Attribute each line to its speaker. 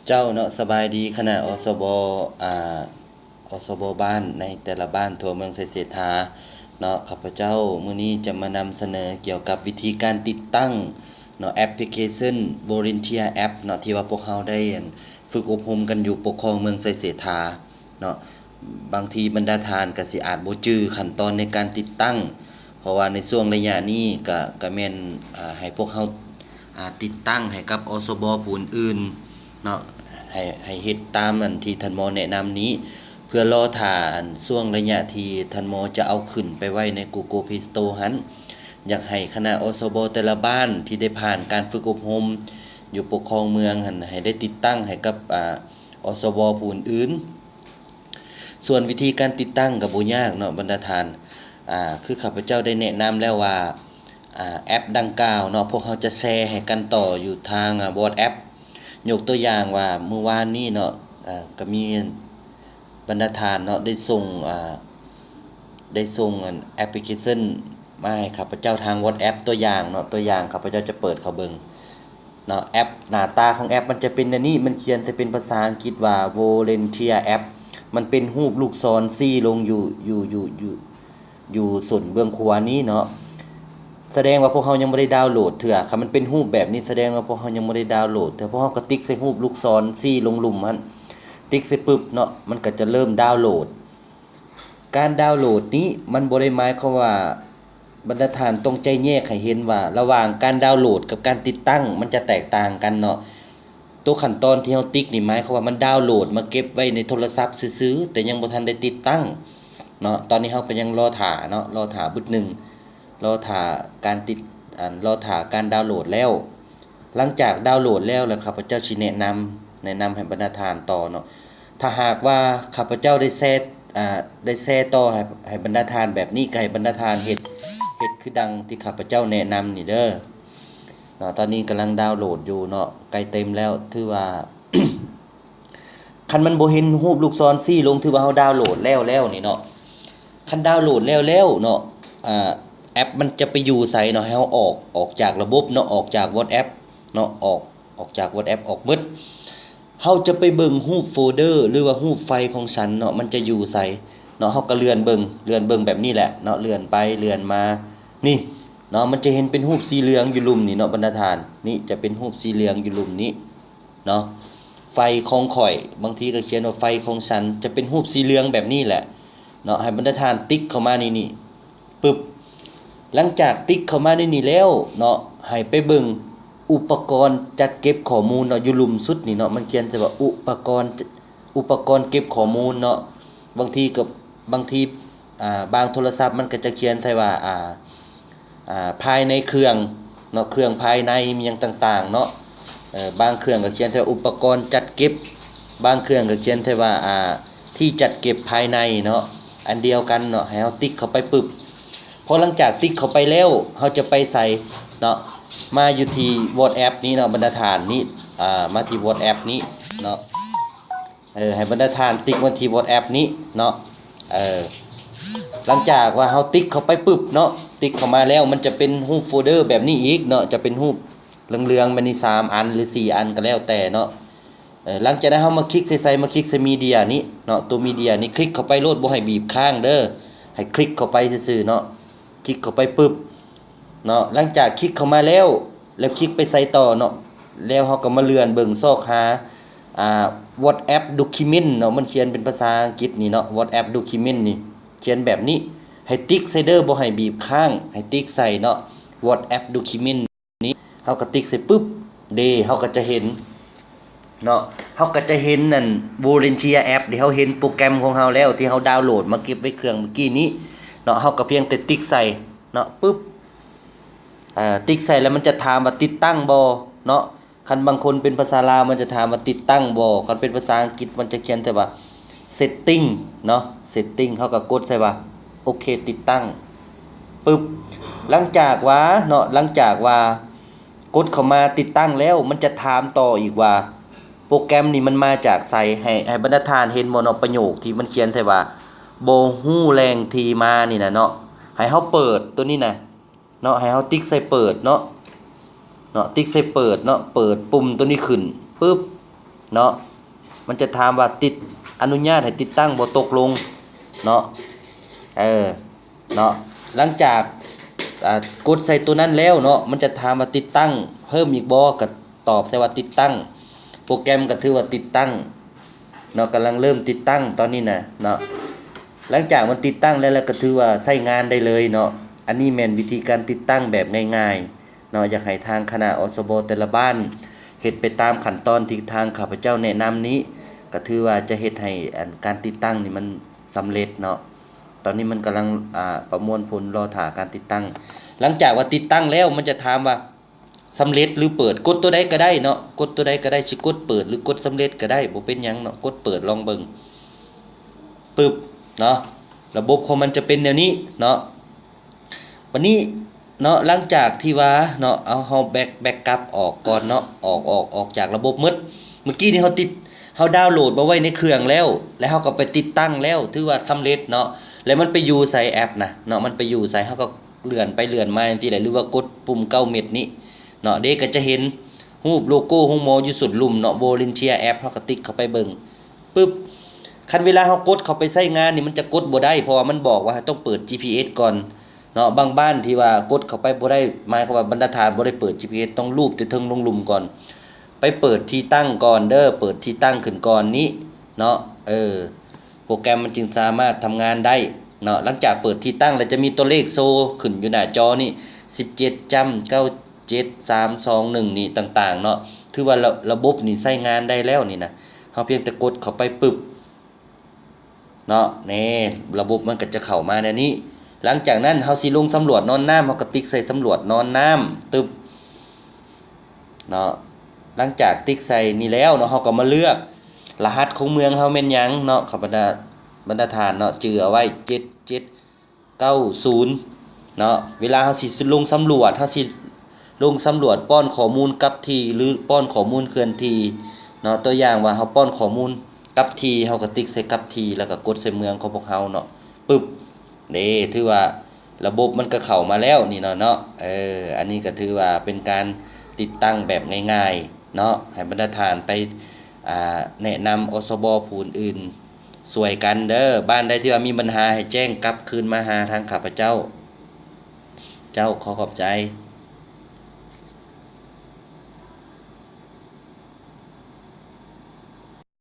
Speaker 1: เจ้าเนาะสบายดีคณะอสบอ่าอสบบ้านในแต่ละบ้านทั่วเมืองไสเสถาเนาะข้าพเจ้ามื้อนี้จะมานำเสนอเกี่ยวกับวิธีการติดตั้งเนาะแอปพลิเคชัน Volunteer App เนาะที่ว่าพวกเราได้ฝึกอบรมกันอยู่ปกครองเมืองไสเสถาเนาะบางทีบรรดาทานก็สิอาจบ่จื้อขั้นตอนในการติดตั้งเพราะว่าในช่วงระยะนี้ก็แม่นให้พวกเราติดตั้งให้กับอสบผู้อื่นเนาะ ให้เฮ็ดตามอันที่ท่านหมอแนะนำนี้เพื่อรอท่าอันช่วงระยะที่ท่านหมอจะเอาขึ้นไปไว้ใน Google Play Store หั้นอยากให้คณะอสบแต่ละบ้านที่ได้ผ่านการฝึกอบรมอยู่ปกครองเมืองหั้นให้ได้ติดตั้งให้กับอสบผู้อื่นส่วนวิธีการติดตั้งก็บ่ยากเนาะบรรดาท่านคือข้าพเจ้าได้แนะนำแล้วว่าแอปดังกล่าวเนาะพวกเราจะแชร์ให้กันต่ออยู่ทางWhatsApp ยกตัวอย่างว่าเมื่อวานนี้เนาะก็มีบรรดาทานเนาะได้ส่งอันแอปพลิเคชันมาให้ข้าพเจ้าทาง WhatsApp ตัวอย่างเนาะตัวอย่างข้าพเจ้าจะเปิดเข้าเบิ่งเนาะแอปหน้าตาของแอปมันจะเป็นอันนี้มันเขียนแต่เป็นภาษาอังกฤษว่า Volunteer App มันเป็นรูปลูกศรชี้ลงอยู่ส่วนเบื้องขวานี้เนาะแสดงว่าพวกเรายังบ่ได้ดาวน์โหลดเถื่อคันมันเป็นรูปแบบนี้แสดงว่าพวกเรายังบ่ได้ดาวน์โหลดแต่พวกเราก็ติ๊กใส่รูปลูกศรชี้ลงหลุมหั่นติ๊กใส่ปึ๊บเนาะมันก็จะเริ่มดาวน์โหลดการดาวน์โหลดนี้มันบ่ได้หมายความว่าบรรดาท่านต้องใจแยกให้เห็นว่าระหว่างการดาวน์โหลดกับการติดตั้งมันจะแตกต่างกันเนาะตัวขั้นตอนที่เราติ๊กนี่หมายความว่ามันดาวน์โหลดมาเก็บไว้ในโทรศัพท์ซื่อๆแต่ยังบ่ทันได้ติดตั้งเนาะตอนนี้เราก็ยังรอท่าเนาะรอท่าบึดหนึ่งรอท่าการติดรอท่าการดาวน์โหลดแล้วหลังจากดาวน์โหลดแล้วข้าพเจ้าสิแนะนำให้บรรดาท่านต่อเนาะถ้าหากว่าข้าพเจ้าได้แชร์ต่อให้บรรดาทานแบบนี้ก็ให้บรรดาทานเฮ็ดคือดังที่ข้าพเจ้าแนะนำนี่เด้อเนาะตอนนี้กำลังดาวน์โหลดอยู่เนาะใกล้เต็มแล้วถือว่า คันมันบ่เห็นรูปลูกศรชี้ลงถือว่าเฮาดาวน์โหลดแล้วนี่เนาะคันดาวน์โหลดแล้วเนาะแอปมันจะไปอยู่ไสเนาะให้เฮาออกจากระบบเนาะออกจาก WhatsApp เนาะออกจาก WhatsApp ออกหมดเฮาจะไปเบิ่งรูปโฟลเดอร์หรือว่ารูปไฟล์ของฉันเนาะมันจะอยู่ไสเนาะเฮาก็เลื่อนเบิ่งแบบนี้แหละเนาะเลื่อนไปเลื่อนมานี่เนาะมันจะเห็นเป็นรูปสีเหลืองอยู่หลุมนี่เนาะบรรดาท่านนี่จะเป็นรูปสีเหลืองอยู่หลุมนี้เนาะไฟของข่อยบางทีก็เขียนว่าไฟของฉันจะเป็นรูปสีเหลืองแบบนี้แหละเนาะให้บรรดาท่านติ๊กเข้ามานี่ปึ๊บหลังจากติ๊กเข้ามาในนี่แล้วเนาะให้ไปเบิ่งอุปกรณ์จัดเก็บข้อมูลเนาะอยู่หลุมสุดนี่เนาะมันเขียนใส่ว่าอุปกรณ์เก็บข้อมูลเนาะบางทีบางโทรศัพท์มันก็จะเขียนใส่ว่าภายในเครื่องเนาะเครื่องภายในมีหยังต่างๆเนาะบางเครื่องก็เขียนใส่อุปกรณ์จัดเก็บบางเครื่องก็เขียนใส่ว่าที่จัดเก็บภายในเนาะอันเดียวกันเนาะให้เฮาติ๊กเข้าไปปึ๊บพอหลังจากติ๊กเข้าไปแล้วเฮาจะไปใส่เนาะมาอยู่ที่ WhatsApp นี้เนาะบรรดาฐานนี้มาที่ WhatsApp นี้เนาะให้บรรดาฐานติ๊กมาที่ WhatsApp นี้เนาะหลังจากว่าเฮาติ๊กเข้าไปปึ๊บเนาะติ๊กเข้ามาแล้วมันจะเป็นรูปโฟลเดอร์แบบนี้อีกเนาะจะเป็นรูปเหลืองๆมันนี่3อันหรือ4อันก็แล้วแต่เนาะหลังจากนั้นเฮามาคลิกใส่มาคลิกใส่มีเดียนี้เนาะตัวมีเดียนี้คลิกเข้าไปโลดบ่ให้บีบค้างเด้อให้คลิกเข้าไปซื่อๆเนาะคลิกเข้าไปปึ๊บเนาะหลังจากคลิกเข้ามาแล้วคลิกไปใส่ต่อเนาะแล้วเฮาก็มาเลื่อนเบิ่งซอกหาWhatsApp document เนาะมันเขียนเป็นภาษาอังกฤษนี่เนาะ WhatsApp document นี่เขียนแบบนี้ให้ติ๊กใส่เด้อบ่ให้บีบค้างให้ติ๊กใส่เนาะ WhatsApp document นี้เฮาก็ติ๊กใส่ปึ๊บเฮาก็จะเห็นเนาะเฮาก็จะเห็นนั่น Volunteer App ที่เฮาเห็นโปรแกรมของเฮาแล้วที่เฮาดาวน์โหลดมาเก็บไว้เครื่องเมื่อกี้นี้เนาะเฮาก็เพียงแต่ติ๊กใส่เนาะปึ๊บติ๊กใส่แล้วมันจะถามว่าติดตั้งบ่เนาะคันบางคนเป็นภาษาลาวมันจะถามว่าติดตั้งบ่คันเป็นภาษาอังกฤษมันจะเขียนแต่ว่า setting เนาะ setting เฮาก็กดใส่ว่าโอเคติดตั้งปึ๊บหลังจากว่ากดเข้ามาติดตั้งแล้วมันจะถามต่ออีกว่าโปรแกรมนี่มันมาจากไสให้บรรดาทานเห็นบ่เนาะประโยคที่มันเขียนใส่ว่าบ่ฮู้แรงที่มานี่น่ะเนาะให้เฮาเปิดตัวนี้น่ะเนาะให้เฮาติ๊กใส่เปิดเนาะติ๊กใส่เปิดเนาะเปิดปุ่มตัวนี้ขึ้นปึ๊บ เนาะมันจะถามว่าติดอนุญาตให้ติดตั้งบ่ตกลงเนาะเนาะหลังจากกดใส่ตัวนั้นแล้วเนาะมันจะถามว่าติดตั้งเพิ่มอีกบ่ก็ตอบใส่ว่าติดตั้งโปรแกรมก็ถือว่าติดตั้งเนาะกำลังเริ่มติดตั้งตอนนี้น่ะเนาะหลังจากมันติดตั้งแล้วก็ถือว่าใช้งานได้เลยเนาะอันนี้แม่นวิธีการติดตั้งแบบง่ายๆเนาะอยากให้ทางคณะอสบแต่ละบ้านเฮ็ดไปตามขั้นตอนที่ทางข้าพเจ้าแนะนำนี้ก็ถือว่าจะเฮ็ดให้การติดตั้งนี่มันสำเร็จเนาะตอนนี้มันกำลังประมวลผลรอท่าการติดตั้งหลังจากว่าติดตั้งแล้วมันจะถามว่าสำเร็จหรือเปิดกดตัวใดก็ได้เนาะกดตัวใดก็ได้สิกดเปิดหรือกดสำเร็จก็ได้บ่เป็นหยังเนาะกดเปิดลองเบิ่งปึ๊บเนาะระบบของมันจะเป็นแนวนี้เนาะวันนี้เนาะหลังจากที่ว่าเนาะเอาเฮาแบ็กกลับออกก่อนเนาะออกจากระบบหมดเมื่อกี้นี่เฮาดาวน์โหลดมาไว้ในเครื่องแล้วเฮาก็ไปติดตั้งแล้วถือว่าสำเร็จเนาะแล้วมันไปอยู่ใส่แอปนะเนาะมันไปอยู่ใส่เฮาก็เลื่อนไปเลื่อนมาจังซี่แหละหรือว่ากดปุ่ม9เม็ดนี้เนาะเด็กก็จะเห็นรูปโลโก้ของหมออยู่สุดลุ่มเนาะ Volunteer App เฮาก็ติ๊กเข้าไปเบิ่งปึ๊บคันเวลาเฮากดเข้าไปใช้งานนี่มันจะกดบ่ได้เพราะว่ามันบอกว่าต้องเปิด GPS ก่อนเนาะบางบ้านที่ว่ากดเข้าไปบ่ได้หมายความว่าบรรทัดฐานบ่ได้เปิด GPS ต้องลูบแต่ถึงลงหลุมก่อนไปเปิดที่ตั้งก่อนเด้อเปิดที่ตั้งขึ้นก่อนนี้เนาะโปรแกรมมันจึงสามารถทำงานได้เนาะหลังจากเปิดที่ตั้งแล้วจะมีตัวเลขโชว์ขึ้นอยู่หน้าจอนี่17จำ97 321นี่ต่างๆเนาะถือว่าระบบนี่ใช้งานได้แล้วนี่นะเฮาเพียงแต่กดเข้าไปปึ๊บเนาะนี่ระบบมันก็จะเข้ามาในนี้หลังจากนั้นเฮาสิลงสำรวจนอนน้ำเฮาก็ติ๊กใส่สำรวจนอนน้ำตึบเนาะหลังจากติ๊กใส่นี่แล้วเนาะเฮาก็มาเลือกรหัสของเมืองเฮาแม่นหยังเนาะบรรดาฐานเนาะจื่อเอาไว้7790เนาะเวลาเฮาสิลงสำรวจเฮาสิลงสำรวจป้อนข้อมูลกับที่หรือป้อนข้อมูลเคลื่อนที่เนาะตัวอย่างว่าเฮาป้อนข้อมูลกับที่เฮาก็ติ๊กใส่กับที่แล้วก็กดใส่เมืองของพวกเฮาเนาะปึ๊บนี่ถือว่าระบบมันก็เข้ามาแล้วนี่เนาะอันนี้ก็ถือว่าเป็นการติดตั้งแบบง่ายๆเนาะให้บรรดาฐานไปแนะนำอสบผู้อื่นสวยกันเด้อบ้านใดที่ว่ามีปัญหาให้แจ้งกลับคืนมาหาทางข้าพเจ้าขอขอบใจ